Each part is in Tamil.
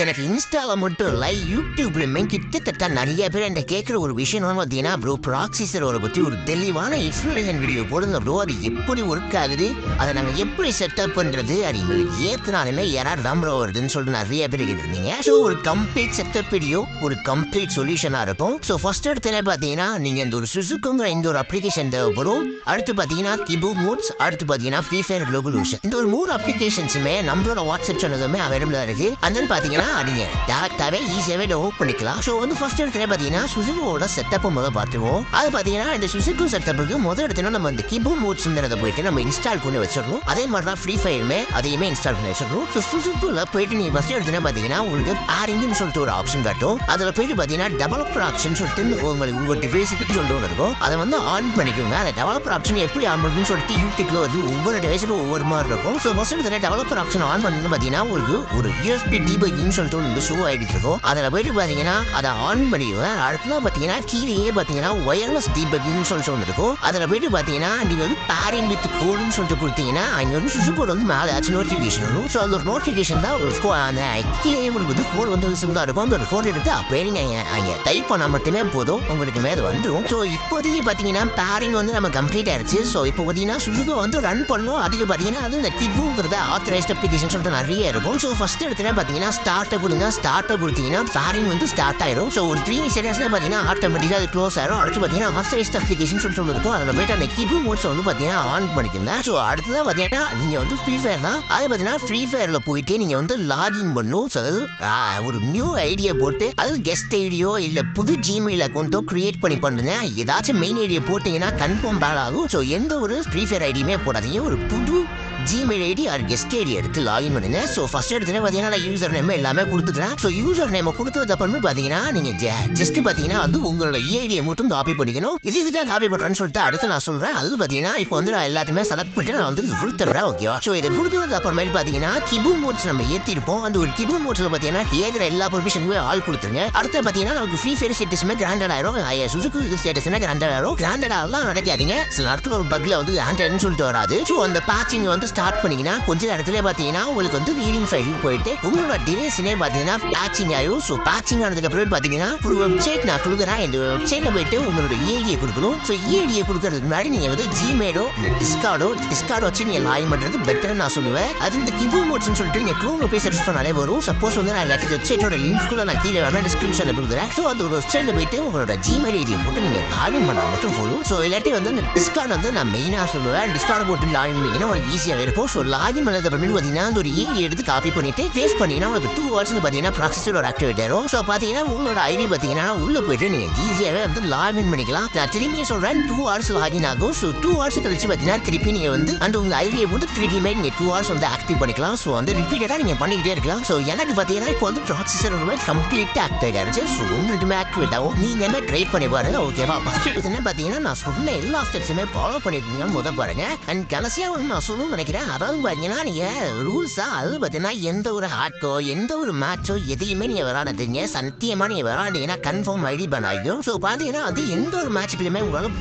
எனக்கு இன்ஸ்டால மட்டும் இல்ல யூடியூப்லயுமே கிட்டத்தட்ட நிறைய பேர் என்கிட்ட கேட்குற ஒரு விஷயம் பார்த்தீங்கன்னா ப்ரோ ப்ராக்சிசரோட பற்றி ஒரு தெளிவான எக்ஸ்பிளனேஷன் வீடியோ போடுங்க ப்ரோ, அது எப்படி ஒர்க் ஆகுது, அதை நாங்கள் எப்படி செட்டப் பண்ணுறது, அது எங்களுக்கு ஏற்றினாலுமே யாராவது தான் ப்ரோ வருதுன்னு சொல்லிட்டு நிறைய பேர் கேட்டிருந்தீங்க. ஸோ ஒரு கம்ப்ளீட் செட்டப் வீடியோ ஒரு கம்ப்ளீட் சொல்யூஷனாக இருக்கும். ஸோ ஃபர்ஸ்ட் எடுத்து பார்த்தீங்கன்னா நீங்கள் இந்த ஒரு சுசுக்குங்கிற இந்த ஒரு அப்ளிகேஷன் தேவைப்படும். அடுத்து பார்த்தீங்கன்னா கிபோ மோட்ஸ், அடுத்து பார்த்தீங்கன்னா ஃப்ரீ ஃபயர் குளோபலூஷன். இந்த ஒரு 3 அப்ளிகேஷன்ஸுமே நம்மளோட வாட்ஸ்அப் சேனலுமே அவைலபிளாக இருக்கு. அந்த பார்த்தீங்கன்னா நீங்க டேரக்டாவே ஈஸியாவே டவுன்லோட் பண்ணிக்கலாம். ஸோ வந்து ஃபர்ஸ்ட் இடத்துல பார்த்தீங்கன்னா சுசுகோட செட்டப் முதல் பார்த்துருவோம். அது பார்த்தீங்கன்னா இந்த சுசுகு செட்டப்புக்கு முதல் இடத்துல நம்ம இந்த கிபோ மோட்ஸ்ங்கிறத போயிட்டு நம்ம இன்ஸ்டால் பண்ணி வச்சிடணும். அதே மாதிரி தான் ஃப்ரீ ஃபயருமே அதையுமே இன்ஸ்டால் பண்ணி வச்சிடணும். ஸோ சுசுகுல போயிட்டு நீங்க ஃபர்ஸ்ட் இடத்துல பார்த்தீங்கன்னா உங்களுக்கு பேரிங்னு சொல்லிட்டு ஒரு ஆப்ஷன் காட்டும். அதில் போயிட்டு பார்த்தீங்கன்னா டெவலப்பர் ஆப்ஷன் சொல்லிட்டு உங்களுக்கு உங்க டிவைஸுக்கு சொல்லிட்டு ஒன்று இருக்கும். அதை வந்து ஆன் பண்ணிக்கோங்க. அந்த டெவலப்பர் ஆப்ஷன் எப்படி ஆன் பண்ணுன்னு சொல்லிட்டு யூடியூப்ல வந்து ஒவ்வொரு டிவைஸுக்கும் ஒவ்வொரு மாதிரி இருக்கும். ஸோ ஃபர்ஸ்ட் இடத்துல டெவலப்பர் ஆப்ஷன் ஆன் பண்ணணும்னு பார்த்தீங்கன்னா உங்களுக்கு ஒரு யூஎஸ்பி டிபக்கிங் சொல்லிட்டு வந்து ஷோ ஆகிட்டு இருக்கும். அதில் போயிட்டு பார்த்தீங்கன்னா அதை ஆன் பண்ணிடுவேன். அடுத்தது பார்த்தீங்கன்னா கீழேயே பார்த்தீங்கன்னா ஒயர்லெஸ் டிபக்கிங் சொல்லிட்டு ஒன்று இருக்கும். அதில் போயிட்டு பார்த்தீங்கன்னா நீங்கள் வந்து பேரிங் வித் கோடுன்னு சொல்லிட்டு கொடுத்தீங்கன்னா அங்கே வந்து சுசுகோடு வந்து மேலே ஆச்சு நோட்டிஃபிகேஷன் வரும். ஸோ அந்த ஒரு நோட்டிஃபிகேஷன் தான் ஒரு அந்த கீழே உங்களுக்கு வந்து கோடு வந்து விசிபிளாக இருக்கும். அந்த ஒரு கோடு எடுத்து அப்படியே நீங்கள் அங்கே டைப் பண்ணால் மட்டுமே போதும், உங்களுக்கு மேலே வந்துடும். ஸோ இப்போதைக்கு பார்த்தீங்கன்னா பேரிங் வந்து நம்ம கம்ப்ளீட் ஆயிடுச்சு. ஸோ இப்போ பார்த்தீங்கன்னா சுசுகோ வந்து ரன் பண்ணணும். அதுக்கு பார்த்தீங்கன்னா அது இந்த கிபோங்கிறத ஆத்தரைஸ்ட் அப்ளிகேஷன் சொல்லிட்டு நிறைய இருக்கும். ஸோ ஃபர்ஸ்ட் இடத்துல பார்த்தீங்கன்னா ஸ்டார்ட்டை கொடுங்க. ஸ்டார்ட்டை கொடுத்தீங்கன்னா பேரிங் வந்து ஸ்டார்ட் ஆயிடும். ஸோ ஒரு 3 செகண்ட்ஸ்ல பார்த்தீங்கன்னா ஆட்டோமேட்டிக்காக அது க்ளோஸ் ஆயிடும். அடுத்து பார்த்தீங்கன்னா ஆத்தரைஸ்ட் அப்ளிகேஷன் சொல்லிட்டு இருக்கும். அதில் போயிட்டு அந்த கிபோ மோட்ஸ் வந்து பார்த்தீங்கன்னா ஆன் பண்ணிக்கோங்க. ஸோ அடுத்ததான் பார்த்தீங்கன்னா நீங்கள் வந்து ஃப்ரீ ஃபயர் தான். அது பார்த்தீங்கன்னா ஃப்ரீ ஃபயரில் போயிட்டு நீங்கள் வந்து லாகின் பண்ணும். ஸோ ஒரு நியூ ஐடியா போட்டு அது கெஸ்ட் ஐடியோ இல்லை புது ஜிமெயில் அக்கௌண்ட்டோ கிரியேட் பண்ணி பண்ணுங்க. ஏதாச்சும் மெயின் ஐடியா போட்டீங்கன்னா கன்ஃபார்ம் பேட் ஆகும். ஸோ எந்த ஒரு ஃப்ரீ ஃபயர் ஐடியுமே போடாதீங்க. ஒரு புது Gmail ID or guest ID எடுத்து லாகின் பண்ணுங்க. ஸோ ஃபர்ஸ்ட் எடுத்துனே பார்த்தீங்கன்னா நான் யூசர் நேம் எல்லாமே கொடுத்துக்கிறேன். ஸோ யூசர் நேம் கொடுத்ததுக்கு அப்புறமே பார்த்தீங்கன்னா நீங்கள் ஜஸ்ட் பார்த்தீங்கன்னா வந்து உங்களோட ஐடியை மட்டும் காப்பி பண்ணிக்கணும். இதுதான் காப்பி பண்ணுறேன்னு சொல்லிட்டு அடுத்து நான் சொல்கிறேன். அது பார்த்தீங்கன்னா இப்போ வந்து நான் எல்லாத்தையுமே செலக்ட் பண்ணிட்டு நான் வந்து கொடுத்துட்றேன். ஓகேவா? ஸோ இதை கொடுத்ததுக்கு அப்புறமேட்டு பார்த்தீங்கன்னா கிபோ மோட்ஸ் நம்ம ஏற்றிருப்போம். அந்த ஒரு கிபோ மோட்ஸில் பார்த்தீங்கன்னா ஏகிற எல்லா பர்மிஷனுமே ஆள் கொடுத்துருங்க. அடுத்து பார்த்தீங்கன்னா நமக்கு ஃப்ரீ ஃபயர் ஸ்டேட்டஸுமே கிராண்டட் ஆயிரும். சுசுகு ஸ்டேட்டஸ்மே கிராண்டட் ஆயிரும். கிராண்டடாலாம் நடக்காதீங்க. சில நேரத்தில் ஒரு பக்ல வந்து ஆண்ட்ராய்டுன்னு சொல்லிட்டு வராது. ஸோ அந்த பேட்சிங் வந்து ஸ்டார்ட் பண்ணீங்கன்னா கொஞ்ச நேரத்துல பாத்தீங்கன்னா உங்களுக்கு வந்து ரீடிங் ஃபைல் போயிட்டு உங்களோட டிவைஸ்னே பாத்தீங்கன்னா பேட்சிங் ஆயிடும். ஸோ பேட்சிங் ஆனதுக்கு அப்புறம் பாத்தீங்கன்னா ஒரு வெப்சைட் நான் கொடுக்குறேன். இந்த வெப்சைட்ல போயிட்டு உங்களோட ஏடியை கொடுக்கணும். ஸோ ஏடியை கொடுக்கறதுக்கு முன்னாடி நீங்க வந்து ஜிமெயிலோ டிஸ்கார்டோ வச்சு நீங்க லாகின் பண்றது பெட்டர் நான் சொல்லுவேன். அது இந்த கிபோ மோட்ஸ்னு சொல்லிட்டு நீங்க க்ரோம்ல போய் சர்ச் பண்ணாலே வரும். சப்போஸ் வந்து நான் எல்லாத்தையும் வெப்சைட்டோட லிங்க் கூட நான் கீழே வேணா டிஸ்கிரிப்ஷன்ல கொடுக்குறேன். ஸோ அந்த ஒரு வெப்சைட்ல போயிட்டு உங்களோட ஜிமெயில் ஐடியை போட்டு நீங்க லாகின் பண்ணா மட்டும் போதும். ஸோ இல்லாட்டி வந்து இந்த டிஸ்கார்ட் வந்து நான் மெயினா சொல்லுவேன். டிஸ்கார்ட் போட்டு லாகின் பண்ணிங்கன்னா உங்களுக்கு ஈஸியாக இருக்கும். ஸோ லாகின் பண்ணது அப்படின்னு பார்த்தீங்கன்னா ஒரு ஏடி எடுத்து காப்பி பண்ணிட்டு பேஸ்ட் பண்ணிங்கன்னா உங்களுக்கு 2 hours பார்த்தீங்கன்னா ப்ராசஸர் ஒரு ஆக்டிவேட் ஆயிடும். ஸோ பார்த்தீங்கன்னா உங்களோட ஐடி பார்த்தீங்கன்னா உள்ள போயிட்டு நீங்க ஈஸியாகவே வந்து லாகின் பண்ணிக்கலாம். நான் திரும்பி சொல்றேன் 2 hours லாகின் ஆகும். ஸோ 2 hours கழிச்சு பார்த்தீங்கன்னா திருப்பி நீங்க வந்து அந்த உங்க ஐடியை போட்டு திருப்பியுமே நீங்க 2 hours வந்து ஆக்டிவ் பண்ணிக்கலாம். ஸோ வந்து ரிப்பீட்டடா நீங்க பண்ணிக்கிட்டே இருக்கலாம். ஸோ எனக்கு பார்த்தீங்கன்னா இப்போ வந்து ப்ராசஸர் கம்ப்ளீட்டா ஆக்டிவேட் ஆயிடுச்சு. ஸோ உங்களுக்குமே ஆக்டிவேட் ஆகும். நீங்க ட்ரை பண்ணி பாருங்க. ஓகேவா? ஃபர்ஸ்ட் பார்த்தீங்கன்னா நான் சொன்ன எல்லா ஸ்டெப்ஸுமே ஃபாலோ பண்ணிருக்கீங்கன்னு முதல் பாருங்க. அண்ட் கடைசியாக வந்து நான் சொல்லணும்னு நினைக்கிறேன். அதாவது பார்த்தீங்கன்னா நீங்க ரூல்ஸா அது பார்த்தீங்கன்னா எந்த ஒரு ஹாக்கோ எந்த ஒரு மேட்சோ எதையுமே நீங்க விளையாடுறீங்க சத்தியமா நீங்க விளையாடுங்கன்னா கன்ஃபார்ம் ஐடி பேன் ஆகிடும். ஸோ பார்த்தீங்கன்னா அது எந்த ஒரு மேட்ச்லையுமே உங்களால்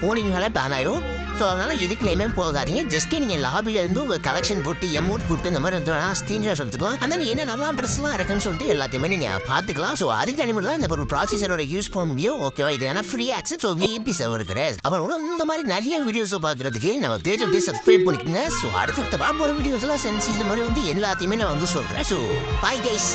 போனீங்கனாலே பேன் ஆயிடும். ஸோ அதனால இதுக்குலையுமே போகாதீங்க. ஜஸ்ட் நீங்க லாபில இருந்து உங்க கலெக்ஷன் போட்டு எமௌண்ட் போட்டு இந்த மாதிரி ஸ்க்ரீன்ஷாட் எடுத்துக்கலாம். அந்த என்ன நல்லா ட்ரெஸ்லாம் இருக்குன்னு சொல்லிட்டு எல்லாத்தையுமே நீங்க பார்த்துக்கலாம். ஸோ அதுக்கு அனுமதி தான் இந்த ஒரு ப்ராசஸரோட யூஸ் பண்ண முடியும். ஓகேவா? இது ஏன்னா free access. So VIP server கிடையாது. அப்புறம் இந்த மாதிரி நிறைய வீடியோஸ் பார்க்கறதுக்கு நம்ம பேஜ் வந்து சப்ஸ்கிரைப் பண்ணிக்கோங்க. ஸோ அடுத்த வீடியோஸ்லாம் சென்ஸ் இந்த மாதிரி வந்து எல்லாத்தையுமே நான் வந்து சொல்றேன். So bye guys.